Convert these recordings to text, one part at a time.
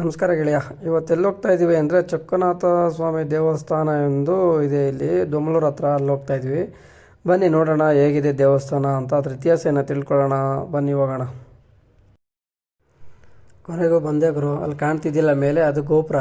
ನಮಸ್ಕಾರ ಗೆಳೆಯ. ಇವತ್ತೆಲ್ಲಿ ಹೋಗ್ತಾ ಇದ್ದೀವಿ ಅಂದರೆ ಚೊಕ್ಕನಾಥ ಸ್ವಾಮಿ ದೇವಸ್ಥಾನ ಎಂದು ಇದೆ ಇಲ್ಲಿ ದೊಮ್ಲೂರು ಹತ್ರ. ಅಲ್ಲಿ ಹೋಗ್ತಾ ಇದ್ವಿ. ಬನ್ನಿ ನೋಡೋಣ ಹೇಗಿದೆ ದೇವಸ್ಥಾನ ಅಂತ, ಅದ್ರ ಇತಿಹಾಸ ಏನೋ ತಿಳ್ಕೊಳ್ಳೋಣ. ಬನ್ನಿ ಹೋಗೋಣ. ಕೊನೆಗೂ ಬಂದೇ ಗುರು. ಅಲ್ಲಿ ಕಾಣ್ತಿದ್ದಿಲ್ಲ ಮೇಲೆ, ಅದು ಗೋಪುರ.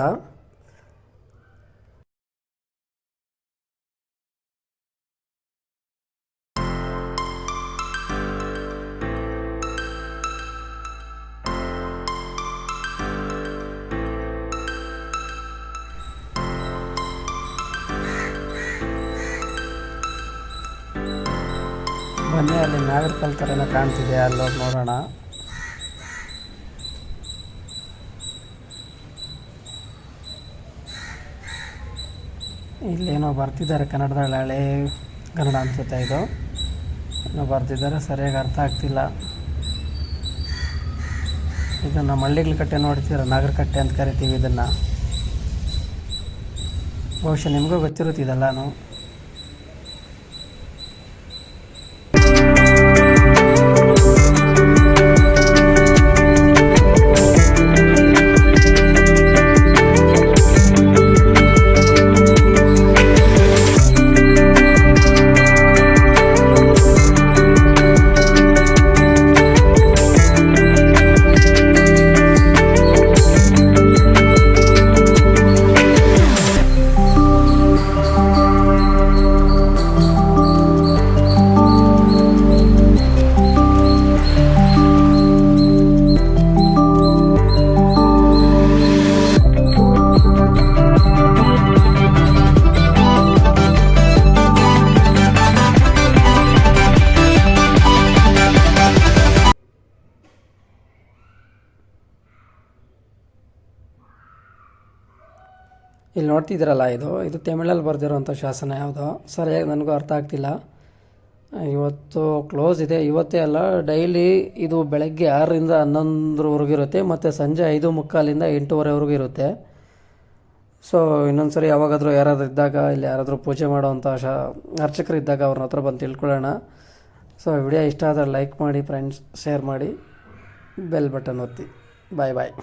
ಬನ್ನಿ, ಅಲ್ಲಿ ನಾಗರಕಲ್ ಥರನೇ ಕಾಣ್ತಿದೆ, ಅಲ್ಲೋಗಿ ನೋಡೋಣ. ಇಲ್ಲೇನೋ ಬರ್ತಿದ್ದಾರೆ ಕನ್ನಡದಲ್ಲಿ, ಹಳೆ ಕನ್ನಡ ಅನಿಸುತ್ತೆ ಇದು. ಏನೋ ಬರ್ತಿದ್ದಾರೆ, ಸರಿಯಾಗಿ ಅರ್ಥ ಆಗ್ತಿಲ್ಲ. ಇದು ನಮ್ಮ ಹಳ್ಳಿಗಳ ಕಟ್ಟೆ ನೋಡ್ತೀರ, ನಾಗರಕಟ್ಟೆ ಅಂತ ಕರಿತೀವಿ ಇದನ್ನು. ಬಹುಶಃ ನಿಮಗೂ ಗೊತ್ತಿರುತ್ತಿದೆಲ್ಲಾನು. ಇಲ್ಲಿ ನೋಡ್ತಿದ್ದೀರಲ್ಲ, ಇದು ತಮಿಳಲ್ಲಿ ಬರೆದಿರೋಂಥ ಶಾಸನ. ಯಾವುದೋ ಸರಿಯಾಗಿ ನನಗೂ ಅರ್ಥ ಆಗ್ತಿಲ್ಲ. ಇವತ್ತು ಕ್ಲೋಸ್ ಇದೆ. ಇವತ್ತೇ ಅಲ್ಲ, ಡೈಲಿ ಇದು ಬೆಳಗ್ಗೆ 6ರಿಂದ 11ರವರೆಗೂ ಇರುತ್ತೆ, ಮತ್ತು ಸಂಜೆ 5:45ರಿಂದ 8:00ವರೆವರೆಗೂ ಇರುತ್ತೆ. ಸೊ ಇನ್ನೊಂದು ಸರಿ ಯಾವಾಗಾದರೂ ಯಾರಾದರೂ ಇದ್ದಾಗ, ಇಲ್ಲಿ ಯಾರಾದರೂ ಪೂಜೆ ಮಾಡೋವಂಥ ಅರ್ಚಕರು ಇದ್ದಾಗ ಅವ್ರನ್ನ ಹತ್ರ ಬಂದು ತಿಳ್ಕೊಳ್ಳೋಣ. ಸೊ ವಿಡಿಯೋ ಇಷ್ಟ ಆದರೆ ಲೈಕ್ ಮಾಡಿ ಫ್ರೆಂಡ್ಸ್, ಶೇರ್ ಮಾಡಿ, ಬೆಲ್ ಬಟನ್ ಒತ್ತಿ. ಬಾಯ್ ಬಾಯ್.